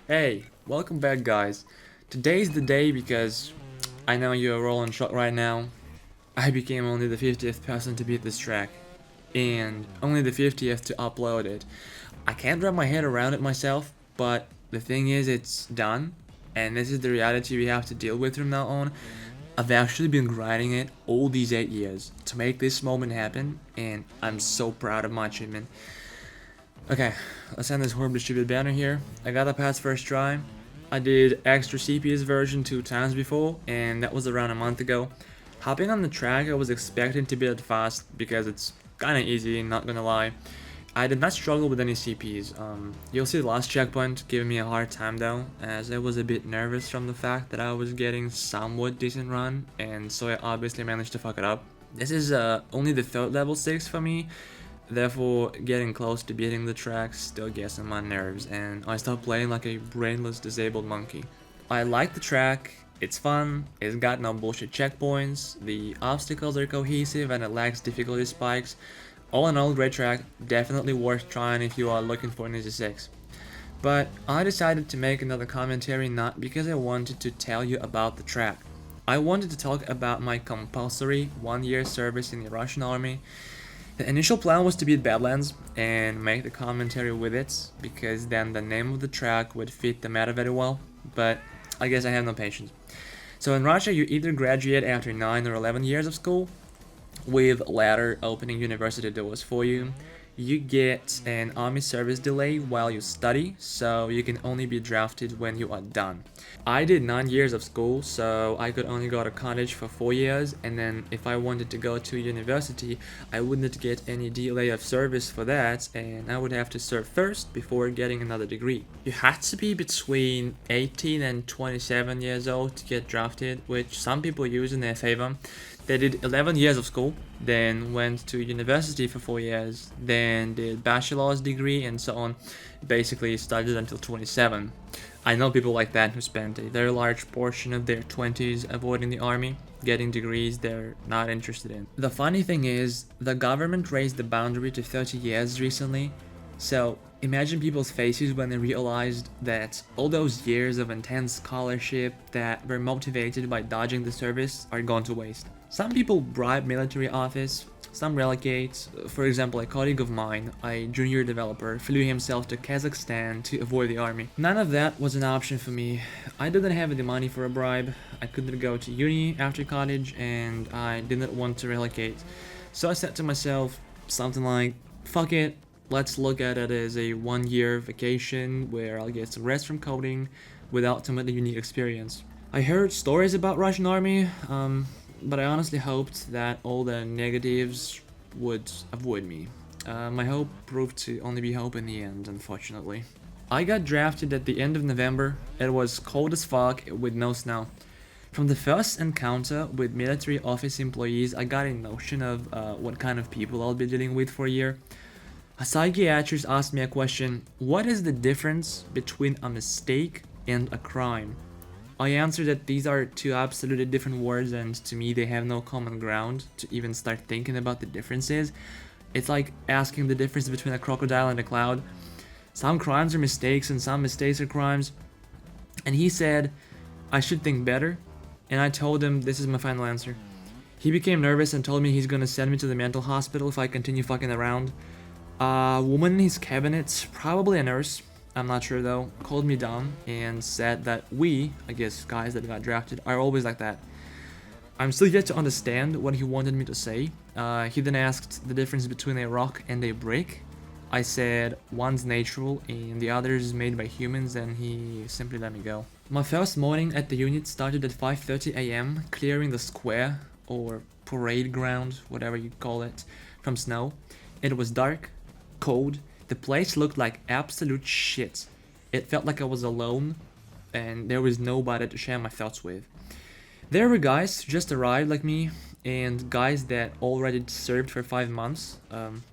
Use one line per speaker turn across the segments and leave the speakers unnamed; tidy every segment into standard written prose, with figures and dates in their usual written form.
Hey, welcome back guys. Today's the day because I know you're all in shock right now. I became only the 50th person to beat this track, and only the 50th to upload it. I can't wrap my head around it myself, but the thing is it's done, and this is the reality we have to deal with from now on. I've actually been grinding it all these 8 years to make this moment happen, and I'm so proud of my achievement. Okay, let's end this horribly stupid banner here. I got the pass first try. I did extra CPS version 2 times before, and that was around a month ago. Hopping on the track, I was expecting to be that fast because it's kinda easy, not gonna lie. I did not struggle with any CPs. You'll see the last checkpoint giving me a hard time though, as I was a bit nervous from the fact that I was getting somewhat decent run, and so I obviously managed to fuck it up. This is only the third level 6 for me, therefore getting close to beating the track still gets on my nerves, and I start playing like a brainless disabled monkey. I like the track, it's fun, it's got no bullshit checkpoints, the obstacles are cohesive and it lacks difficulty spikes. All in all, great track, definitely worth trying if you are looking for an easy 6. But I decided to make another commentary not because I wanted to tell you about the track. I wanted to talk about my compulsory 1 year service in the Russian army. The initial plan was to beat Badlands and make the commentary with it, because then the name of the track would fit the meta very well, but I guess I have no patience. So in Russia, you either graduate after 9 or 11 years of school, with latter opening university doors for you. You get an army service delay while you study, so you can only be drafted when you are done. I did 9 years of school, so I could only go to college for 4 years, and then if I wanted to go to university, I wouldn't get any delay of service for that, and I would have to serve first before getting another degree. You had to be between 18 and 27 years old to get drafted, which some people use in their favor. They did 11 years of school, then went to university for 4 years, then did bachelor's degree and so on. Basically studied until 27. I know people like that who spent a very large portion of their 20s avoiding the army, getting degrees they're not interested in. The funny thing is, the government raised the boundary to 30 years recently, so imagine people's faces when they realized that all those years of intense scholarship that were motivated by dodging the service are gone to waste. Some people bribe military office, some relegate. For example, a colleague of mine, a junior developer, flew himself to Kazakhstan to avoid the army. None of that was an option for me. I didn't have the money for a bribe, I couldn't go to uni after college, and I didn't want to relocate. So I said to myself something like, fuck it, let's look at it as a 1 year vacation where I'll get some rest from coding with ultimately unique experience. I heard stories about Russian army, but I honestly hoped that all the negatives would avoid me. My hope proved to only be hope in the end, unfortunately. I got drafted at the end of November. It was cold as fuck with no snow. From the first encounter with military office employees, I got a notion of what kind of people I'll be dealing with for a year. A psychiatrist asked me a question: what is the difference between a mistake and a crime? I answered that these are two absolutely different words, and to me they have no common ground to even start thinking about the differences. It's like asking the difference between a crocodile and a cloud. Some crimes are mistakes and some mistakes are crimes. And he said I should think better, and I told him this is my final answer. He became nervous and told me he's gonna send me to the mental hospital if I continue fucking around. A woman in his cabinet, probably a nurse, I'm not sure though, called me down and said that we, I guess guys that got drafted, are always like that. I'm still yet to understand what he wanted me to say. He then asked the difference between a rock and a brick. I said one's natural and the other is made by humans, and he simply let me go. My first morning at the unit started at 5:30 a.m. clearing the square, or parade ground, whatever you call it, from snow. It was dark, cold, the place looked like absolute shit. It felt like I was alone, and there was nobody to share my thoughts with. There were guys who just arrived like me, and guys that already served for 5 months.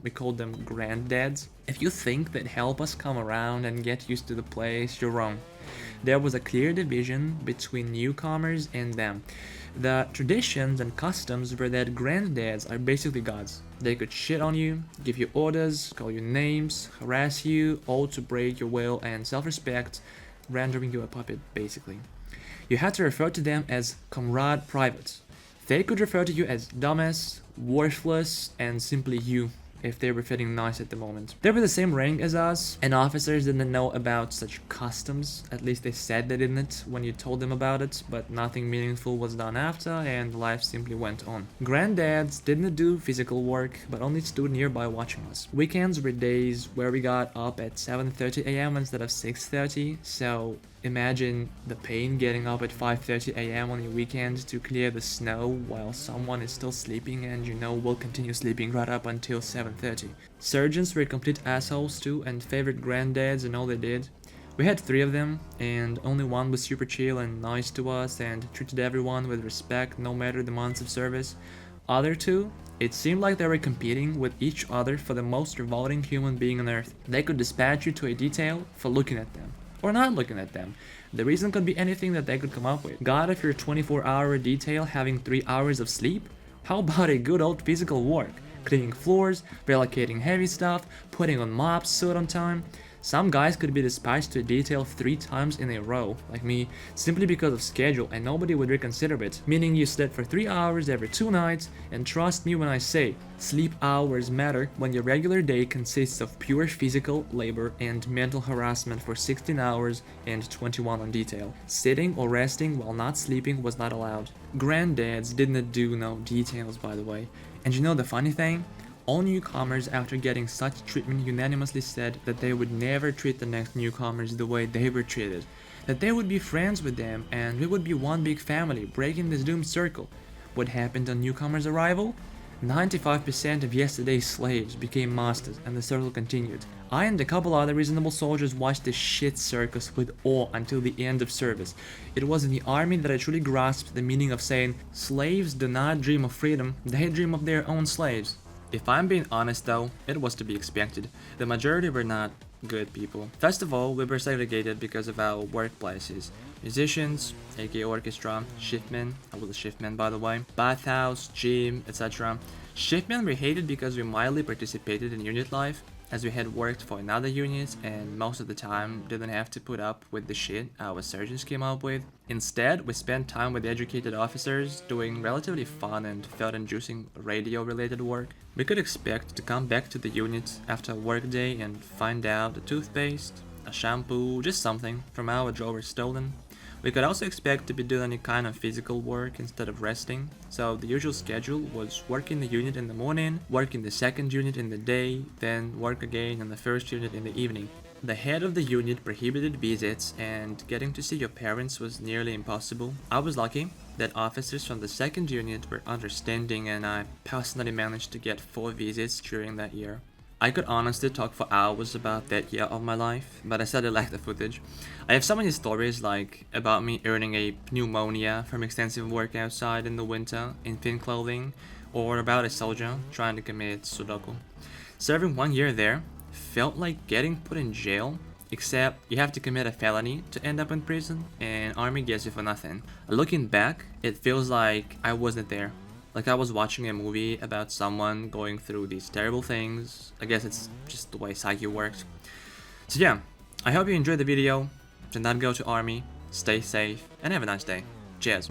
We called them granddads. If you think that help us come around and get used to the place, you're wrong. There was a clear division between newcomers and them. The traditions and customs were that granddads are basically gods. They could shit on you, give you orders, call you names, harass you, all to break your will and self-respect, rendering you a puppet, basically. You had to refer to them as comrade privates. They could refer to you as dumbass, worthless, and simply you, if they were feeling nice at the moment. They were the same rank as us, and officers didn't know about such customs. At least they said they didn't when you told them about it, but nothing meaningful was done after, and life simply went on. Granddads didn't do physical work, but only stood nearby watching us. Weekends were days where we got up at 7:30 a.m. instead of 6:30, so imagine the pain getting up at 5:30 a.m. on your weekend to clear the snow while someone is still sleeping and you know will continue sleeping right up until 7:30. Surgeons were complete assholes too and favored granddads and all they did. We had 3 of them, and only one was super chill and nice to us and treated everyone with respect no matter the months of service. Other 2, it seemed like they were competing with each other for the most revolting human being on earth. They could dispatch you to a detail for looking at them. Or not looking at them. The reason could be anything that they could come up with. God, if your 24-hour detail having 3 hours of sleep? How about a good old physical work? Cleaning floors, relocating heavy stuff, putting on mops suit on time. Some guys could be dispatched to a detail 3 times in a row, like me, simply because of schedule, and nobody would reconsider it, meaning you slept for 3 hours every 2 nights, and trust me when I say, sleep hours matter when your regular day consists of pure physical labor and mental harassment for 16 hours and 21 on detail. Sitting or resting while not sleeping was not allowed. Granddads didn't do no details, by the way. And you know the funny thing? All newcomers after getting such treatment unanimously said that they would never treat the next newcomers the way they were treated, that they would be friends with them and we would be one big family breaking this doomed circle. What happened on newcomers' arrival? 95% of yesterday's slaves became masters and the circle continued. I and a couple other reasonable soldiers watched this shit circus with awe until the end of service. It was in the army that I truly grasped the meaning of saying, slaves do not dream of freedom, they dream of their own slaves. If I'm being honest though, it was to be expected. The majority were not good people. First of all, we were segregated because of our workplaces. Musicians, aka orchestra, shiftmen, I was a shiftman by the way, bathhouse, gym, etc. Shiftmen were hated because we mildly participated in unit life, as we had worked for another unit and most of the time didn't have to put up with the shit our surgeons came up with. Instead, we spent time with educated officers doing relatively fun and felt-inducing radio-related work. We could expect to come back to the unit after a workday and find out a toothpaste, a shampoo, just something from our drawer stolen. We could also expect to be doing any kind of physical work instead of resting, so the usual schedule was work in the unit in the morning, work in the second unit in the day, then work again in the first unit in the evening. The head of the unit prohibited visits, and getting to see your parents was nearly impossible. I was lucky that officers from the second unit were understanding, and I personally managed to get 4 visits during that year. I could honestly talk for hours about that year of my life, but I sadly lack the footage. I have so many stories, like about me earning a pneumonia from extensive work outside in the winter in thin clothing, or about a soldier trying to commit Sudoku. Serving 1 year there felt like getting put in jail, except you have to commit a felony to end up in prison, and army gets you for nothing. Looking back, it feels like I wasn't there. Like I was watching a movie about someone going through these terrible things. I guess it's just the way psyche works. So yeah, I hope you enjoyed the video. Do not go to army, stay safe, and have a nice day. Cheers.